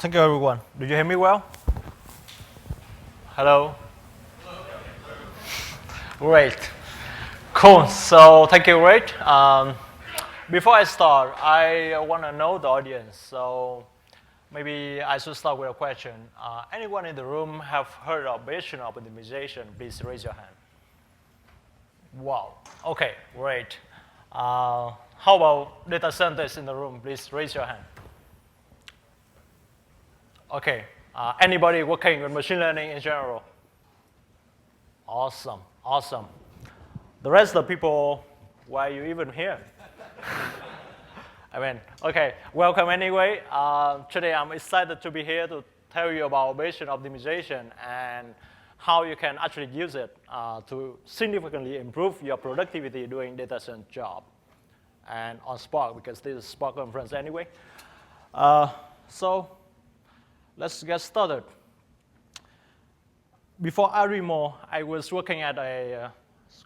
Thank you, everyone. Do you hear me well? Hello? Great. Cool. So thank you, Great. Before I start, I want to know the audience. So maybe I should start with a question. Anyone in the room have heard of Bayesian optimization? Please raise your hand. Wow. OK, great. How about data scientists in the room? Please raise your hand. OK. Anybody working with machine learning in general? Awesome. Awesome. The rest of the people, why are you even here? I mean, OK, welcome anyway. Today I'm excited to be here to tell you about Bayesian optimization and how you can actually use it to significantly improve your productivity doing data science job. And on Spark, because this is Spark conference anyway. So let's get started. Before Arimo, I was working at a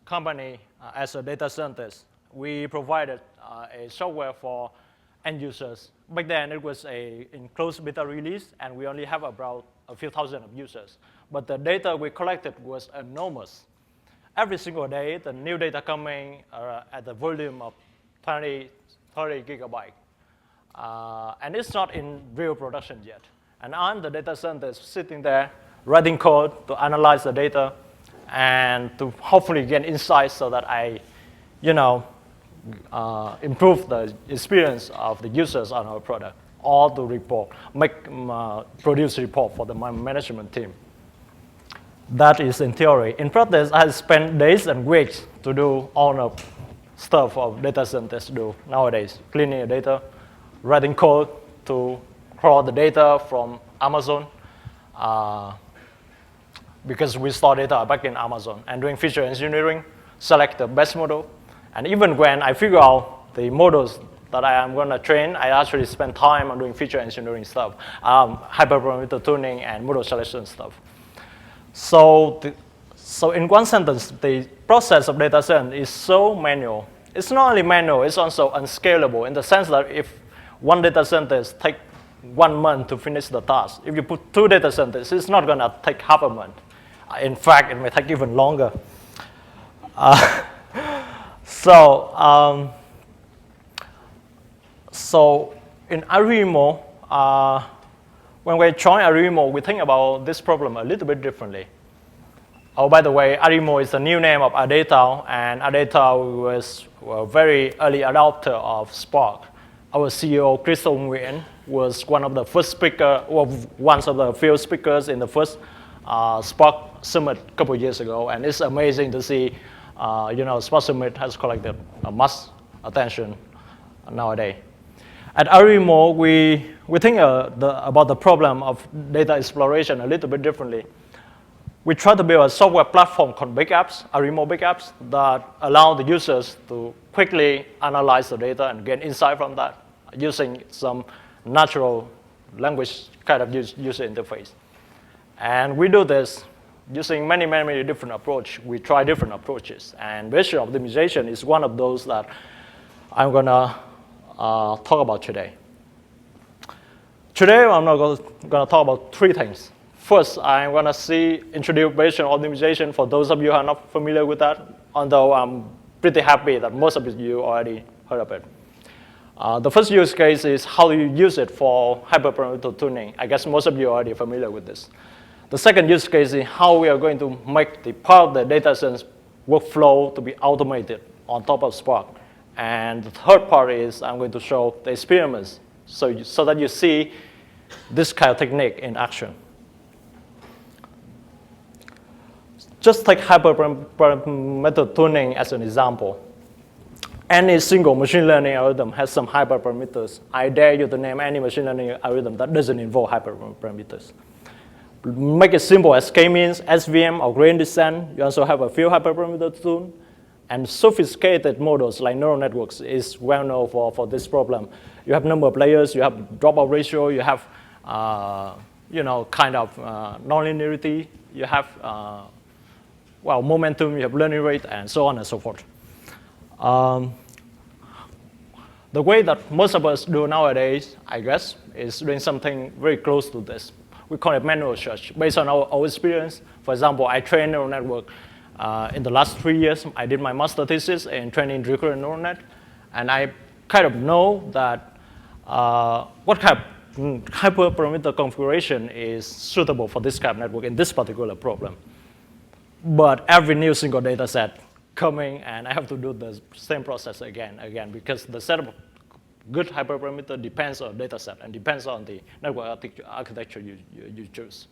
company as a data scientist. We provided a software for end users. Back then, it was in closed beta release, and we only have about a few thousand of users. But the data we collected was enormous. Every single day, the new data coming at the volume of 30 gigabytes. And it's not in real production yet. And I'm the data scientist sitting there writing code to analyze the data and to hopefully get insights so that I, improve the experience of the users on our product, or to report, produce report for the management team. That is in theory. In practice, I spend days and weeks to do all the stuff of data scientists do nowadays, cleaning the data, writing code to crawl the data from Amazon, because we store data back in Amazon, and doing feature engineering, select the best model. And even when I figure out the models that I am going to train, I actually spend time on doing feature engineering stuff, hyperparameter tuning, and model selection stuff. So in one sentence, the process of data science is so manual. It's not only manual, it's also unscalable in the sense that if one data scientist takes 1 month to finish the task, if you put 2 data scientists, it's not going to take half a month. In fact, it may take even longer. So in Arimo, when we join Arimo, we think about this problem a little bit differently. Oh, by the way, Arimo is the new name of Adeta, and Adeta was a very early adopter of Spark. Our CEO, Crystal Nguyen, was one of the first speakers, or one of the few speakers in the first Spark Summit a couple of years ago, and it's amazing to see, Spark Summit has collected much attention nowadays. At Arimo, we think about the problem of data exploration a little bit differently. We try to build a software platform called Big Apps, Arimo Big Apps, that allow the users to quickly analyze the data and get insight from that using some natural language kind of user interface. And we do this using many, many different approaches. We try different approaches. And Bayesian optimization is one of those that I'm going to talk about today. Today, I'm going to talk about 3 things. First, I'm going to introduce Bayesian optimization for those of you who are not familiar with that, although I'm pretty happy that most of you already heard of it. The first use case is how you use it for hyperparameter tuning. I guess most of you are already familiar with this. The second use case is how we are going to make the part of the data science workflow to be automated on top of Spark. And the third part is I'm going to show the experiments so that you see this kind of technique in action. Just take hyperparameter tuning as an example. Any single machine learning algorithm has some hyperparameters. I dare you to name any machine learning algorithm that doesn't involve hyperparameters. Make it simple as k-means, SVM, or gradient descent. You also have a few hyperparameter tune. And sophisticated models like neural networks is well known for this problem. You have number of layers, you have dropout ratio, you have nonlinearity, you have momentum, you have learning rate, and so on and so forth. The way that most of us do nowadays, I guess, is doing something very close to this. We call it manual search. Based on our experience, for example, I trained neural network in the last 3 years. I did my master thesis in training recurrent neural net, and I kind of know that what kind of hyperparameter configuration is suitable for this kind of network in this particular problem. But every new single data set coming, and I have to do the same process again, because the setup of good hyperparameter depends on data set and depends on the network architecture you choose.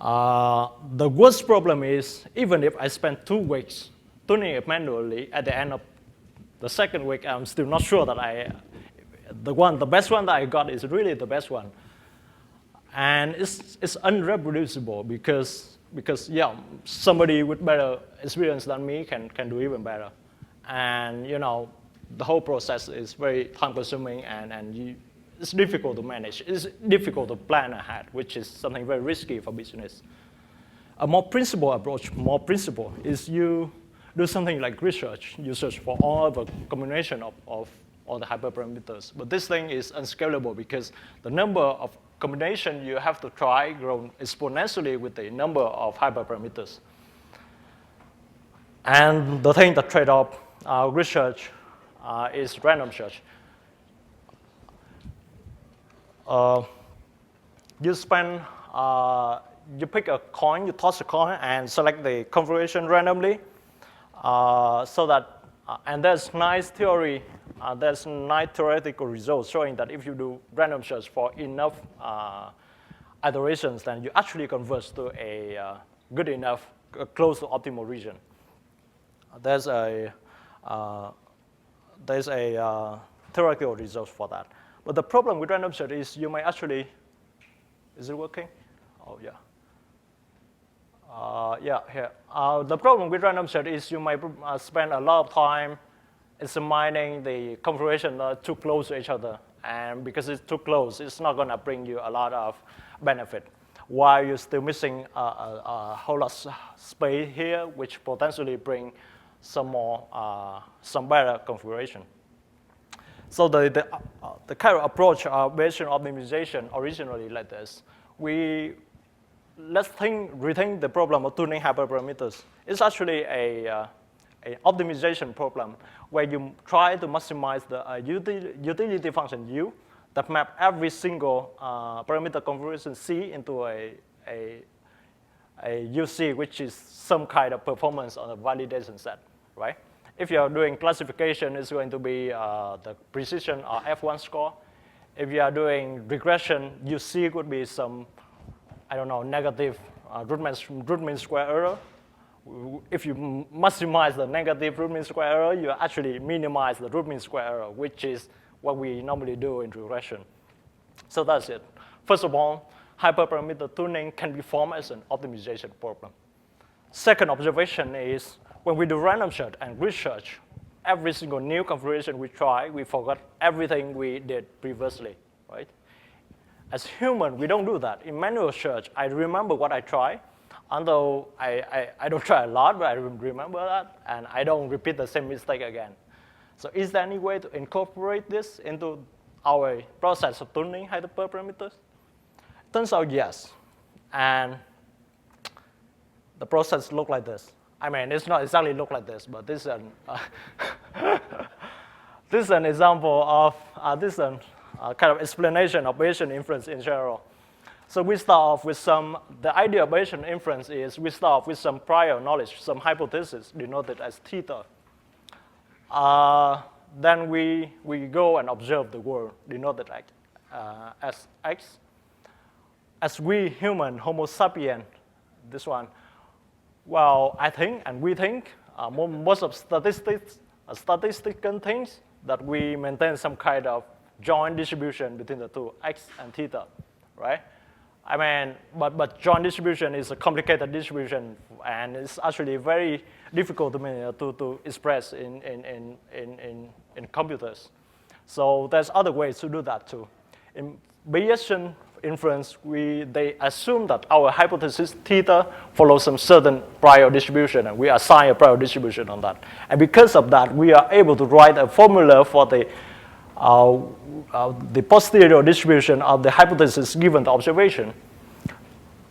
The worst problem is, even if I spend 2 weeks tuning it manually, at the end of the second week, I'm still not sure that the best one that I got is really the best one. And it's unreproducible because yeah, somebody with better experience than me can do even better. And the whole process is very time-consuming, and it's difficult to manage. It's difficult to plan ahead, which is something very risky for business. A more principled approach, is you do something like research. You search for all the combination of all the hyperparameters. But this thing is unscalable because the number of combination you have to try grows exponentially with the number of hyperparameters. And the thing that trade-off research is random search. You pick a coin, you toss a coin, and select the configuration randomly. And there's nice theory, there's nice theoretical results showing that if you do random search for enough iterations, then you actually converge to a good enough, close to optimal region. There's a theoretical result for that. But the problem with random search is you may actually, is it working? Oh, yeah. Yeah, here. The problem with random search is you might spend a lot of time examining the configuration too close to each other. And because it's too close, it's not going to bring you a lot of benefit, while you're still missing a whole lot of space here, which potentially bring some better configuration. So the kind of approach of Bayesian optimization originally like this. Let's rethink the problem of tuning hyperparameters. It's actually an optimization problem where you try to maximize the utility function U that map every single parameter configuration C into a UC, which is some kind of performance on a validation set, right? If you're doing classification, it's going to be the precision or F1 score. If you are doing regression, UC could be some, I don't know, negative root mean square error. If you maximize the negative root mean square error, you actually minimize the root mean square error, which is what we normally do in regression. So that's it. First of all, hyperparameter tuning can be formed as an optimization problem. Second observation is when we do random search and research, every single new configuration we try, we forgot everything we did previously, right? As human, we don't do that. In manual search, I remember what I tried, although I don't try a lot, but I remember that, and I don't repeat the same mistake again. So is there any way to incorporate this into our process of tuning hyperparameters? Turns out yes, and the process looks like this. I mean, it's not exactly look like this, but this is an example of kind of explanation of Bayesian inference in general. So we start off with the idea of Bayesian inference is we start off with some prior knowledge, some hypothesis denoted as theta. Then we go and observe the world denoted as x. As we human, Homo sapien, this one, well, I think, and we think, most of statistical things that we maintain some kind of joint distribution between the two, x and theta, right? I mean, but joint distribution is a complicated distribution, and it's actually very difficult to express in computers. So there's other ways to do that too. In Bayesian inference, they assume that our hypothesis theta follows some certain prior distribution, and we assign a prior distribution on that. And because of that, we are able to write a formula for the the posterior distribution of the hypothesis given the observation.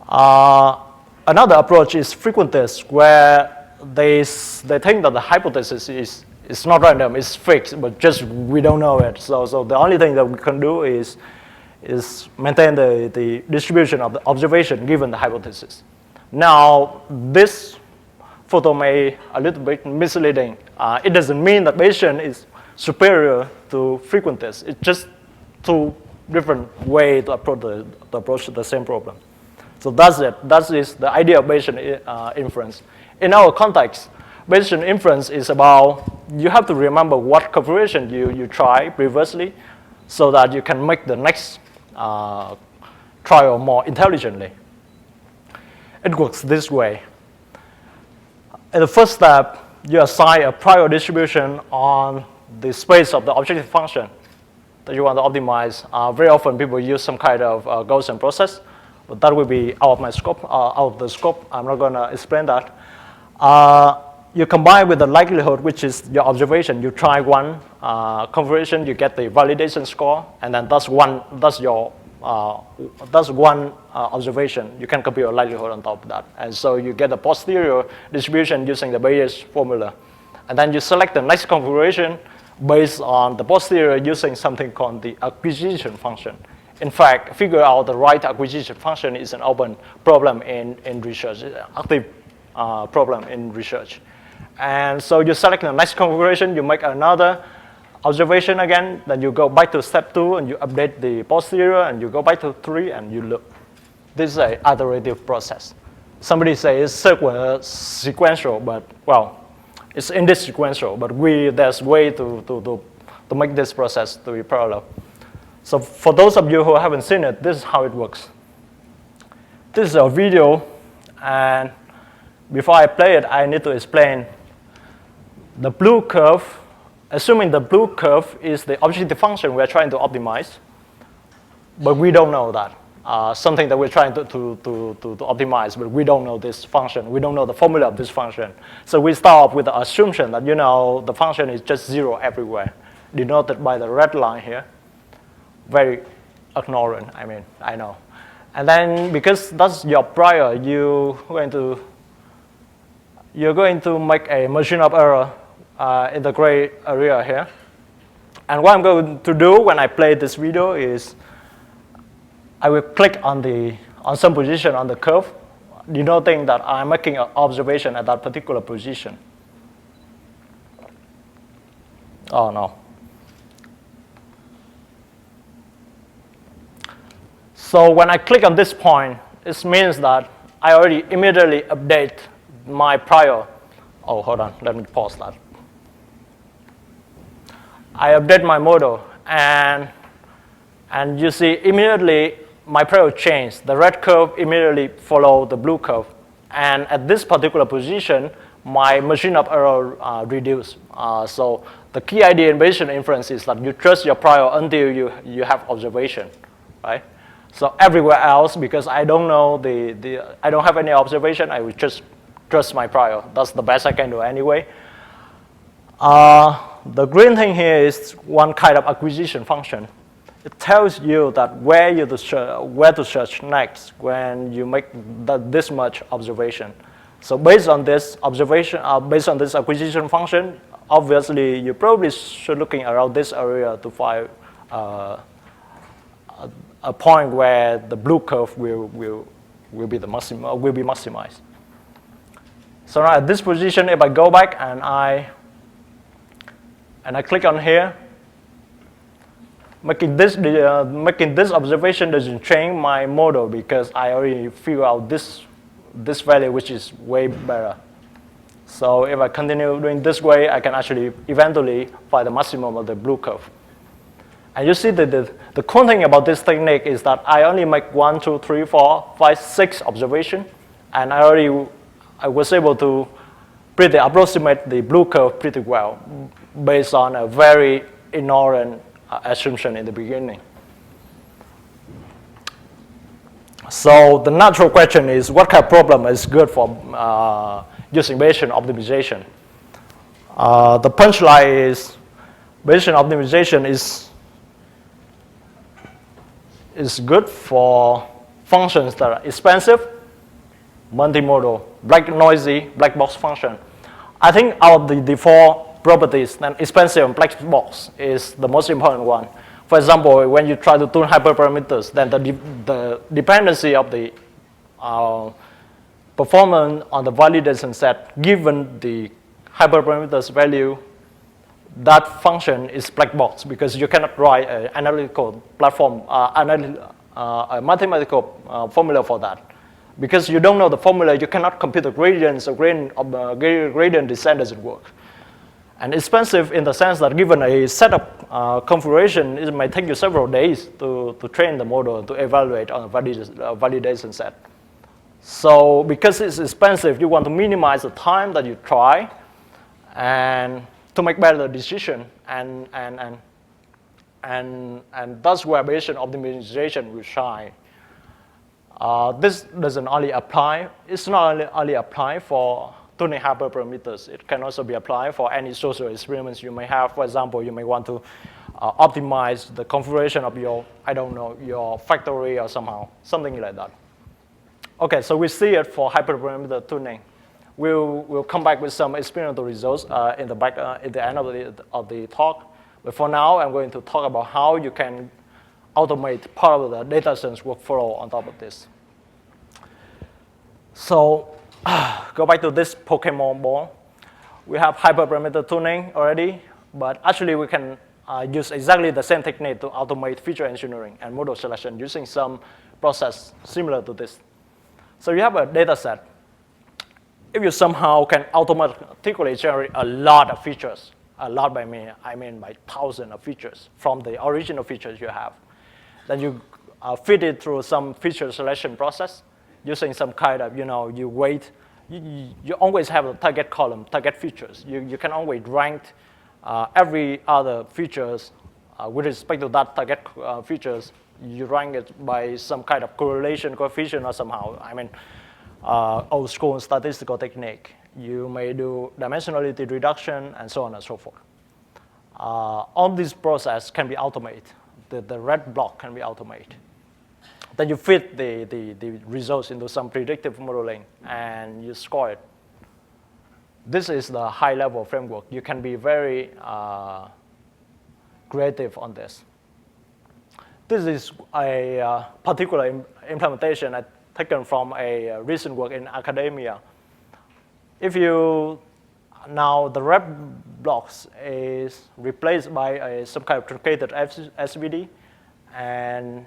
Another approach is frequentist, where they think that the hypothesis is not random, it's fixed, but just we don't know it. So the only thing that we can do is maintain the distribution of the observation given the hypothesis. Now, this photo may a little bit misleading. It doesn't mean that Bayesian is superior to frequentist. It's just two different ways to approach the same problem. So that's it. That is the idea of Bayesian inference. In our context, Bayesian inference is about, you have to remember what configuration you tried previously so that you can make the next trial more intelligently. It works this way. In the first step, you assign a prior distribution on the space of the objective function that you want to optimize. Very often people use some kind of Gaussian process, but that will be out of my scope, out of the scope. I'm not going to explain that. You combine with the likelihood, which is your observation. You try one configuration, you get the validation score, and then that's one observation. You can compute a likelihood on top of that. And so you get a posterior distribution using the Bayes formula. And then you select the next configuration based on the posterior using something called the acquisition function. In fact, figure out the right acquisition function is an open problem in research, active problem in research. And so you select the next configuration, you make another observation again, then you go back to step 2 and you update the posterior, and you go back to 3 and you look. This is an iterative process. Somebody says it's sequential, but well, it's index-sequential, but there's way to make this process to be parallel. So for those of you who haven't seen it, this is how it works. This is a video, and before I play it, I need to explain the blue curve. Assuming the blue curve is the objective function we're trying to optimize, but we don't know that. Something that we're trying to optimize, but we don't know this function. We don't know the formula of this function. So we start off with the assumption that, the function is just 0 everywhere, denoted by the red line here. Very ignorant, I know. And then because that's your prior, you're going to make a margin of error in the gray area here. And what I'm going to do when I play this video is I will click on some position on the curve, denoting that I'm making an observation at that particular position. Oh no. So when I click on this point, it means that I already immediately update my prior. Oh, hold on, let me pause that. I update my model, and you see immediately my prior changed. The red curve immediately followed the blue curve. And at this particular position, my margin of error reduced. So the key idea in Bayesian inference is that you trust your prior until you have observation, right? So everywhere else, because I don't know I don't have any observation, I will just trust my prior. That's the best I can do anyway. The green thing here is one kind of acquisition function. It tells you that where to search next when you make this much observation. So based on this observation, based on this acquisition function, obviously you probably should looking around this area to find a point where the blue curve will be maximized. So now at this position, if I go back and I click on here, making this observation doesn't change my model because I already figure out this value, which is way better. So if I continue doing this way, I can actually eventually find the maximum of the blue curve. And you see that the cool thing about this technique is that I only make 1, 2, 3, 4, 5, 6 observations, and I was able to pretty approximate the blue curve pretty well based on a very ignorant assumption in the beginning. So the natural question is, what kind of problem is good for using Bayesian optimization? The punchline is Bayesian optimization is is good for functions that are expensive, multimodal, noisy, black box function. I think out of the four properties, then expensive and black box is the most important one. For example, when you try to tune hyperparameters, then the dependency of the performance on the validation set given the hyperparameters value, that function is black box because you cannot write an analytical platform, a mathematical formula for that. Because you don't know the formula, you cannot compute the gradients, so gradient descent doesn't work. And expensive in the sense that given a set of configuration, it might take you several days to train the model to evaluate on a validation set. So because it's expensive, you want to minimize the time that you try and to make better decision, and that's where Bayesian optimization will shine. This doesn't only apply, it's not only apply for tuning hyperparameters. It can also be applied for any social experiments you may have. For example, you may want to optimize the configuration of your, I don't know, your factory or somehow, something like that. Okay, so we see it for hyperparameter tuning. We'll come back with some experimental results in the end of the talk. But for now, I'm going to talk about how you can automate part of the data science workflow on top of this. So go back to this Pokemon ball. We have hyperparameter tuning already, but actually we can use exactly the same technique to automate feature engineering and model selection using some process similar to this. So you have a data set. If you somehow can automatically generate a lot of features, a lot by me, I mean by thousands of features from the original features you have, then you feed it through some feature selection process using some kind of, you weight. You always have a target column, target features. You can always rank every other features with respect to that target features. You rank it by some kind of correlation coefficient or somehow. I mean, old school statistical technique. You may do dimensionality reduction and so on and so forth. All this process can be automated. The red block can be automated. Then you fit the results into some predictive modeling and you score it. This is the high-level framework. You can be very creative on this. This is a particular implementation taken from a recent work in academia. If you, now the red blocks is replaced by some kind of truncated SVD, and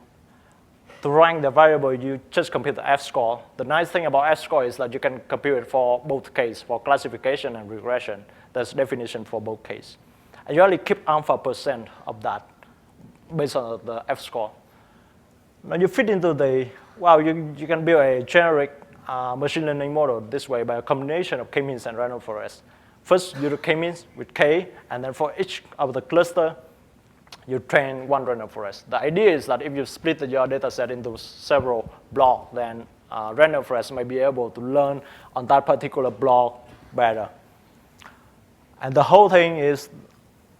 to rank the variable, you just compute the F-score. The nice thing about F-score is that you can compute it for both cases, for classification and regression. There's definition for both cases. And you only keep alpha % of that based on the F-score. Now you fit into the, you can build a generic machine learning model this way by a combination of k-means and random forest. First, you do k-means with k, and then for each of the cluster, you train one random forest. The idea is that if you split your data set into several blocks, then random forest may be able to learn on that particular block better. And the whole thing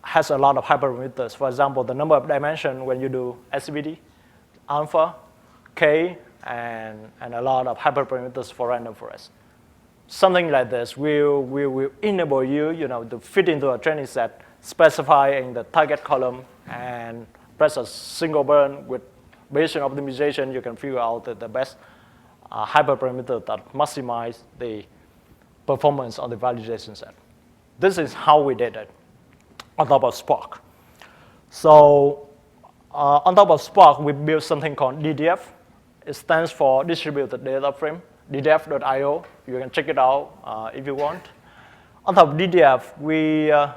has a lot of hyperparameters. For example, the number of dimensions when you do SVD, alpha, k, and a lot of hyperparameters for random forest. Something like this will enable you, to fit into a training set, specifying the target column, and press a single button with Bayesian optimization. You can figure out the best hyperparameter that maximize the performance on the validation set. This is how we did it on top of Spark. So on top of Spark, we built something called DDF. It stands for Distributed Data Frame, ddf.io. You can check it out if you want. On top of DDF,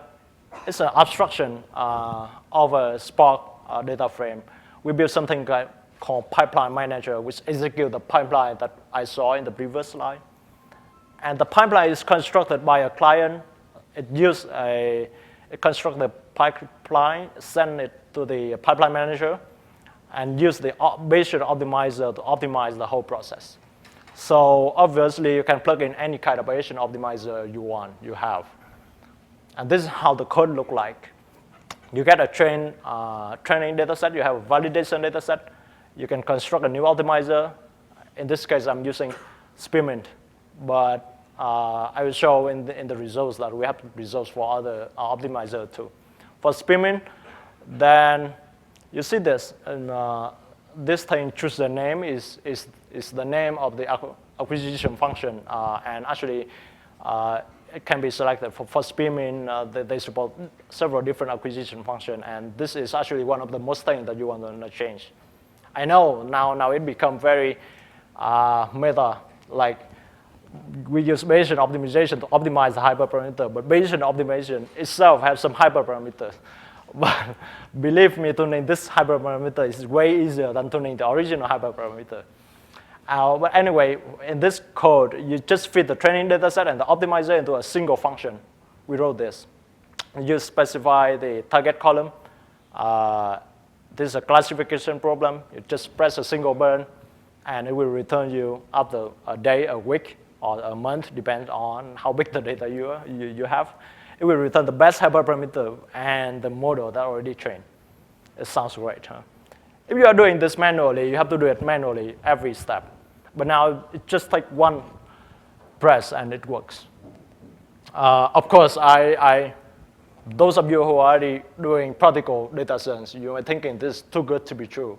it's an abstraction of a Spark data frame. We built something called Pipeline Manager, which executes the pipeline that I saw in the previous slide. And the pipeline is constructed by a client. It constructs the pipeline, send it to the pipeline manager, and use the Bayesian optimizer to optimize the whole process. So obviously, you can plug in any kind of Bayesian optimizer you have. And this is how the code looks like. You get a training data set. You have a validation data set. You can construct a new optimizer. In this case, I'm using spearmint, but I will show in the results that we have results for other optimizer too. For spearmint, then you see this, and this thing choose the name is the name of the acquisition function, and actually it can be selected. For spearmint, they support several different acquisition functions, and this is actually one of the most things that you want to change. I know now it become very meta, like we use Bayesian optimization to optimize the hyperparameter, but Bayesian optimization itself has some hyperparameters. But believe me, tuning this hyperparameter is way easier than tuning the original hyperparameter. But anyway, in this code, you just fit the training data set and the optimizer into a single function. We wrote this. You specify the target column. This is a classification problem. You just press a single button, and it will return you after a day, a week, or a month, depends on how big the data you have. It will return the best hyperparameter and the model that already trained. It sounds great, huh? If you are doing this manually, you have to do it manually every step. But now it just takes one press and it works. Of course, those of you who are already doing practical data science, you are thinking this is too good to be true.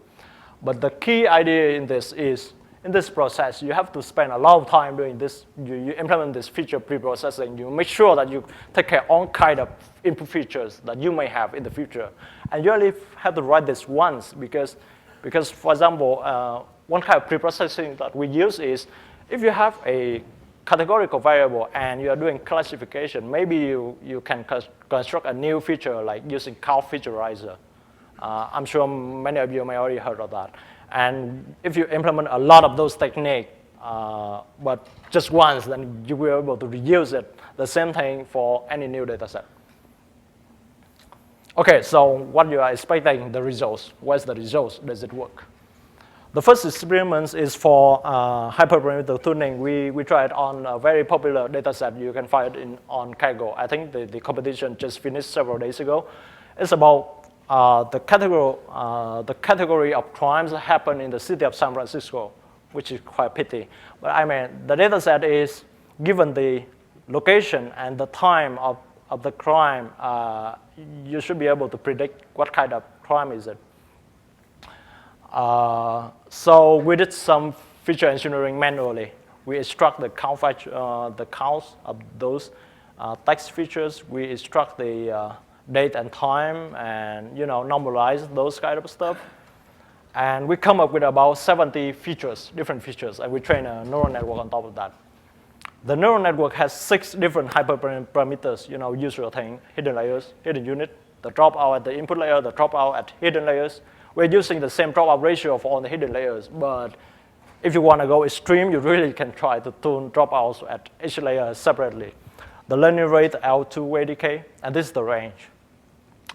But the key idea in this is, in this process, you have to spend a lot of time doing this. You implement this feature pre-processing. You make sure that you take care of all kind of input features that you may have in the future. And you only have to write this once because for example, one kind of pre-processing that we use is if you have a categorical variable and you are doing classification, maybe you can construct a new feature like using count featureizer. I'm sure many of you may already heard of that. And if you implement a lot of those techniques, but just once, then you will be able to reuse it. The same thing for any new data set. Okay, so what you are expecting, the results. What's the results? Does it work? The first experiment is for hyperparameter tuning. We tried on a very popular data set. You can find it on Kaggle. I think the competition just finished several days ago. It's about the category of crimes that happen in the city of San Francisco, which is quite pity. But I mean, the data set is given the location and the time of the crime, you should be able to predict what kind of crime is it. So we did some feature engineering manually. We extract the counts of those text features. We extract the date and time, and normalize those kind of stuff. And we come up with about 70 features, different features, and we train a neural network on top of that. The neural network has 6 different hyperparameters, usual thing, hidden layers, hidden unit, the dropout at the input layer, the dropout at hidden layers. We're using the same dropout ratio for all the hidden layers, but if you want to go extreme, you really can try to tune dropouts at each layer separately. The learning rate, L2 weight decay, and this is the range.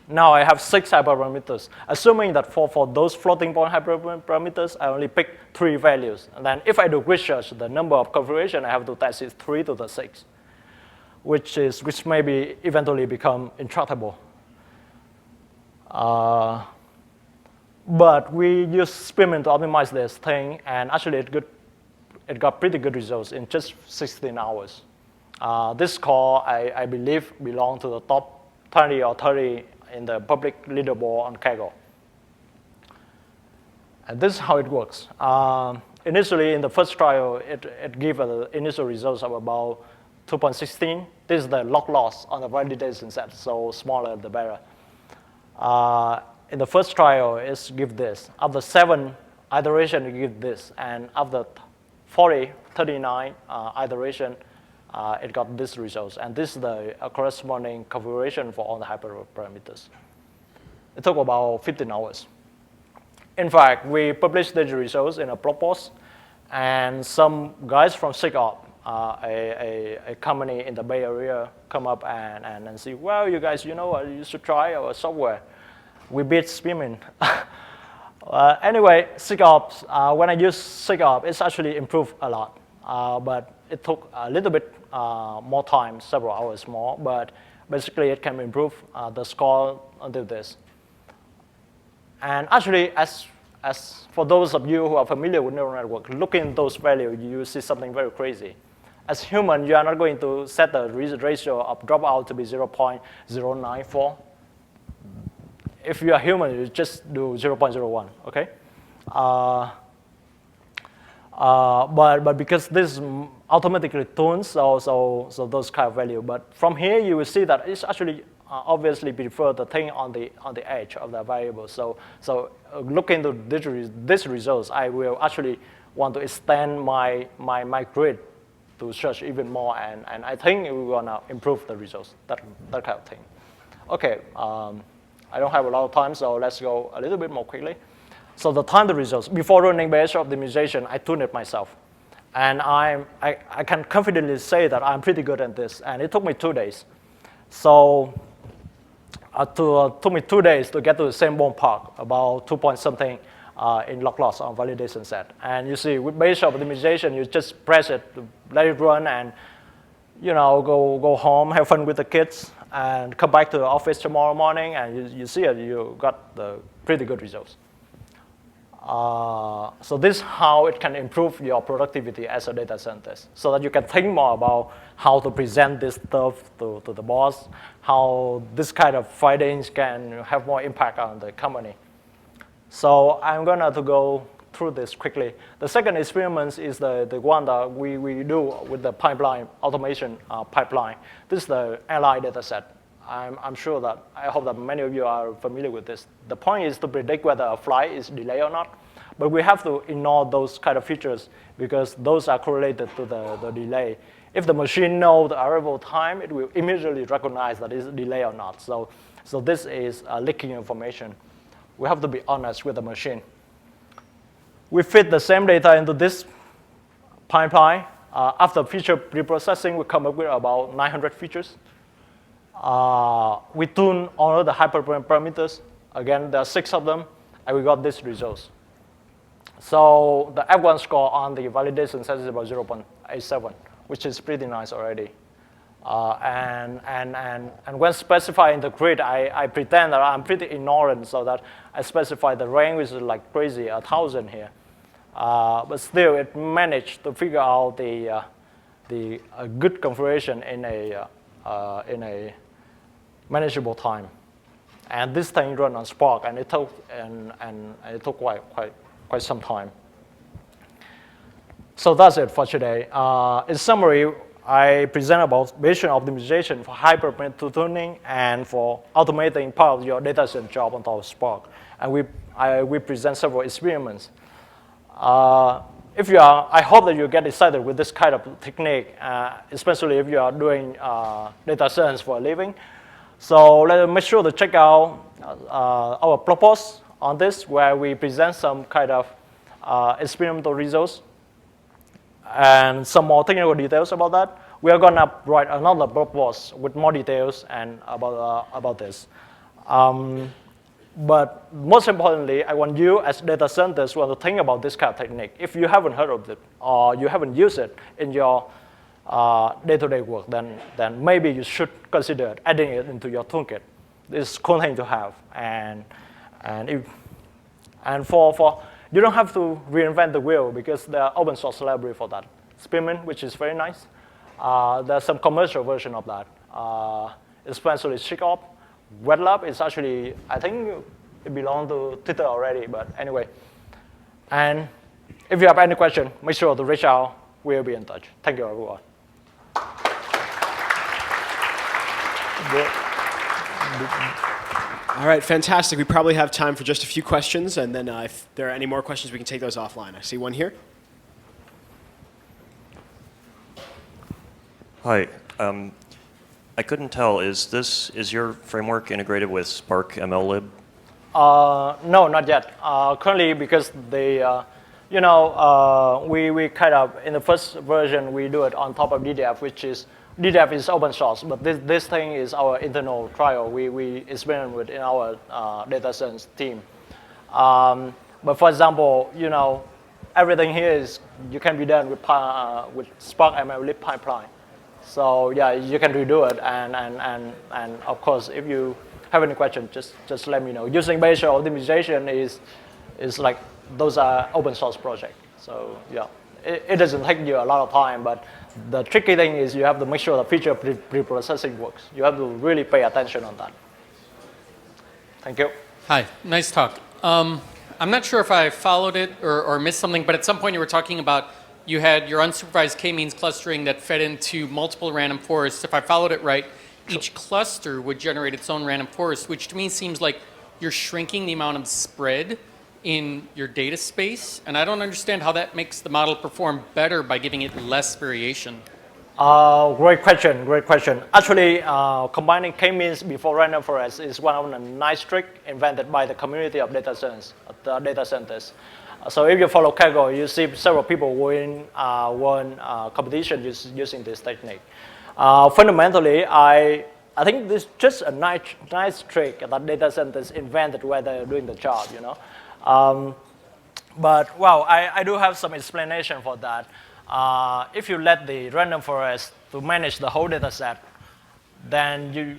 Now I have 6 hyperparameters. Assuming that for those floating point hyperparameters, I only pick 3 values. And then if I do grid search, the number of configuration I have to test is 3 to the 6, which maybe eventually become intractable. But we use spearmint to optimize this thing, and actually it got pretty good results in just 16 hours. This score, I believe, belonged to the top 20 or 30 in the public leaderboard on Kaggle. And this is how it works. Initially, in the first trial, it gave the initial results of about 2.16. This is the log loss on the validation set, so smaller the better. In the first trial, it's give this. After 7 iterations, it give this. And after 39 iteration, it got this results. And this is the corresponding configuration for all the hyperparameters. It took about 15 hours. In fact, we published the results in a blog post, and some guys from SIGOP, a company in the Bay Area, come up and say, well, you guys, you should try our software. We beat spearmint. Anyway, SIGOP, when I use SIGOP, it's actually improved a lot. But it took a little bit more time, several hours more. But basically, it can improve the score until this. And actually, as as for those of you who are familiar with neural network, looking at those values, you see something very crazy. As human, you are not going to set the ratio of dropout to be 0.094. If you are human, you just do 0.01, okay? But because this automatically tunes, so those kind of value. But from here, you will see that it's actually obviously prefer the thing on the edge of the variable. So looking to these results, I will actually want to extend my grid to search even more, and I think we're gonna improve the results, that kind of thing. Okay, I don't have a lot of time, so let's go a little bit more quickly. So the time to results, before running Bayesian optimization, I tuned it myself. And I can confidently say that I'm pretty good at this, and it took me 2 days. So it took me 2 days to get to the same ballpark, about 2 point something in log loss on validation set. And you see, with Bayesian optimization, you just press it, let it run, and go home, have fun with the kids, and come back to the office tomorrow morning, and you see it, you got the pretty good results. So this is how it can improve your productivity as a data scientist, so that you can think more about how to present this stuff to the boss, how this kind of findings can have more impact on the company. So I'm going to go through this quickly. The second experiment is the one that we do with the pipeline, automation pipeline. This is the airline data set. I'm sure that, I hope that many of you are familiar with this. The point is to predict whether a flight is delayed or not, but we have to ignore those kind of features because those are correlated to the delay. If the machine knows the arrival time, it will immediately recognize that it's delayed or not. So this is leaking information. We have to be honest with the machine. We feed the same data into this pipeline. After feature preprocessing, we come up with about 900 features. We tune all of the hyperparameters. Again, there are 6 of them, and we got these results. So the F1 score on the validation set is about 0.87, which is pretty nice already. And when specifying the grid, I pretend that I'm pretty ignorant, so that I specify the range, which is like crazy, 1,000 here. But still, it managed to figure out the good configuration in a manageable time. And this thing run on Spark, and it took quite some time. So that's it for today. In summary, I present about Bayesian optimization for hyperparameter tuning and for automating part of your data set job on top of Spark. And we present several experiments. I hope that you get excited with this kind of technique, especially if you are doing data science for a living. So make sure to check out our blog post on this, where we present some kind of experimental results and some more technical details about that. We are going to write another blog post with more details and about this. But most importantly, I want you as data scientists to think about this kind of technique. If you haven't heard of it or you haven't used it in your day-to-day work, then maybe you should consider adding it into your toolkit. It's a cool thing to have. And for you don't have to reinvent the wheel, because there are open source library for that. Spearmint, which is very nice. There's some commercial version of that, especially Shikop. WetLab is actually, I think it belongs to Twitter already, but anyway. And if you have any question, make sure to reach out. We'll be in touch. Thank you, everyone. All right, fantastic. We probably have time for just a few questions, and then if there are any more questions, we can take those offline. I see one here. Hi. I couldn't tell, is your framework integrated with Spark MLlib? No, not yet. Currently, because we kind of, in the first version, we do it on top of DDF, which is, DDF is open source, but this thing is our internal trial we experiment with in our data science team. But for example, everything here you can be done with Spark MLlib pipeline. So yeah, you can redo it, and of course, if you have any questions, just let me know. Using Bayesian optimization is like those are open source projects. So yeah, it doesn't take you a lot of time, but the tricky thing is you have to make sure the feature preprocessing works. You have to really pay attention on that. Thank you. Hi, nice talk. I'm not sure if I followed it or missed something, but at some point you were talking about you had your unsupervised k-means clustering that fed into multiple random forests. If I followed it right, each cluster would generate its own random forest, which to me seems like you're shrinking the amount of spread in your data space. And I don't understand how that makes the model perform better by giving it less variation. Great question, great question. Actually, combining k-means before random forest is one of the nice tricks invented by the community of data scientists. So if you follow Kaggle, you see several people won competition using this technique. Fundamentally, I think this is just a nice trick that data scientists invented while they're doing the job, you know. But well, I do have some explanation for that. If you let the random forest to manage the whole data set, then you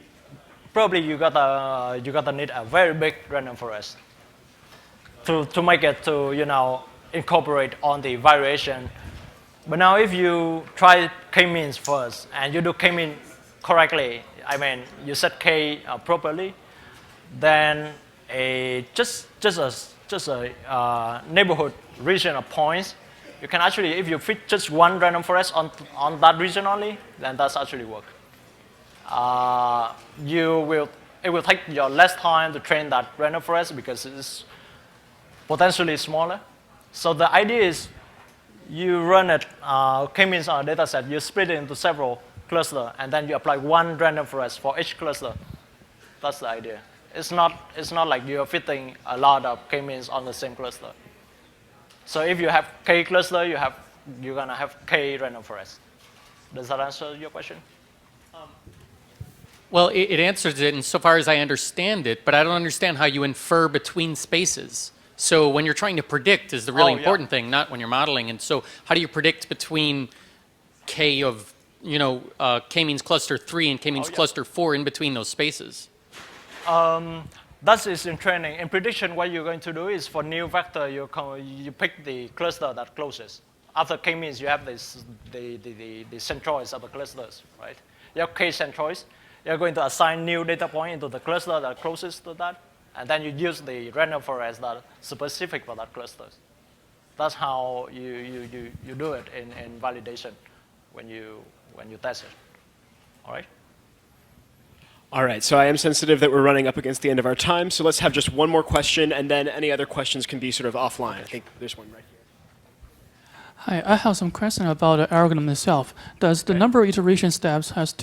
gotta need a very big random forest to make it to, you know, incorporate on the variation. But now if you try k-means first and you do k-mean correctly, I mean you set k properly, then just a neighborhood region of points, you can actually, if you fit just one random forest on that region only, then that's actually work. It will take you less time to train that random forest because it's potentially smaller. So the idea is you run it, k-means on a data set, you split it into several clusters, and then you apply one random forest for each cluster. That's the idea. It's not like you're fitting a lot of k-means on the same cluster. So if you have k cluster, you're gonna have k random forest. Does that answer your question? Well, it answers it insofar as I understand it, but I don't understand how you infer between spaces. So when you're trying to predict is the really important thing, not when you're modeling. And so how do you predict between k of, you know, k-means cluster 3 and k-means cluster 4 in between those spaces? That is in training. In prediction, what you're going to do is for new vector, you pick the cluster that closest. After k-means, you have the centroids of the clusters, right? You have k centroids. You're going to assign new data point into the cluster that closest to that, and then you use the random forest that is specific for that cluster. That's how you do it in validation when you test it. All right? All right, so I am sensitive that we're running up against the end of our time, so let's have just one more question, and then any other questions can be sort of offline. I think there's one right here. Hi, I have some question about the algorithm itself. Does the number of iteration steps has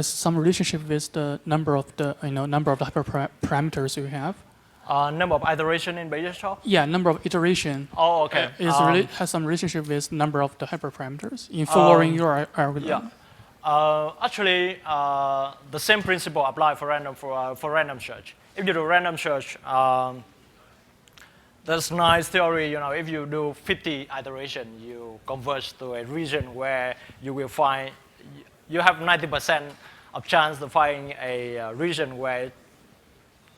some relationship with the number of the hyperparameters you have? Number of iteration in Bayesian? Yeah, number of iteration. Oh, okay. Has some relationship with number of the hyperparameters in following your algorithm. Yeah. Actually, the same principle applies for random search. If you do random search, there's nice theory. You know, if you do 50 iteration, you converge to a region where you will find you have 90% of chance to find a region where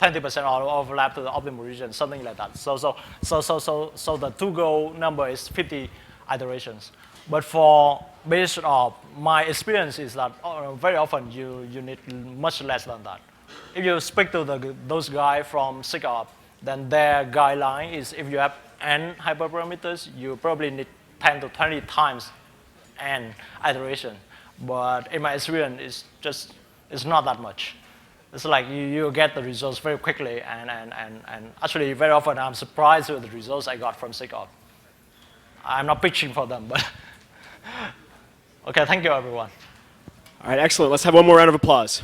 20% overlap to the optimal region, something like that. So the to-go number is 50 iterations. But based on my experience is that very often you need much less than that. If you speak to those guys from SIGOP, then their guideline is if you have n hyperparameters, you probably need 10 to 20 times n iteration. But in my experience, it's not that much. It's like you get the results very quickly, and actually very often I'm surprised with the results I got from SIGOP. I'm not pitching for them, but okay, thank you everyone. All right, excellent. Let's have one more round of applause.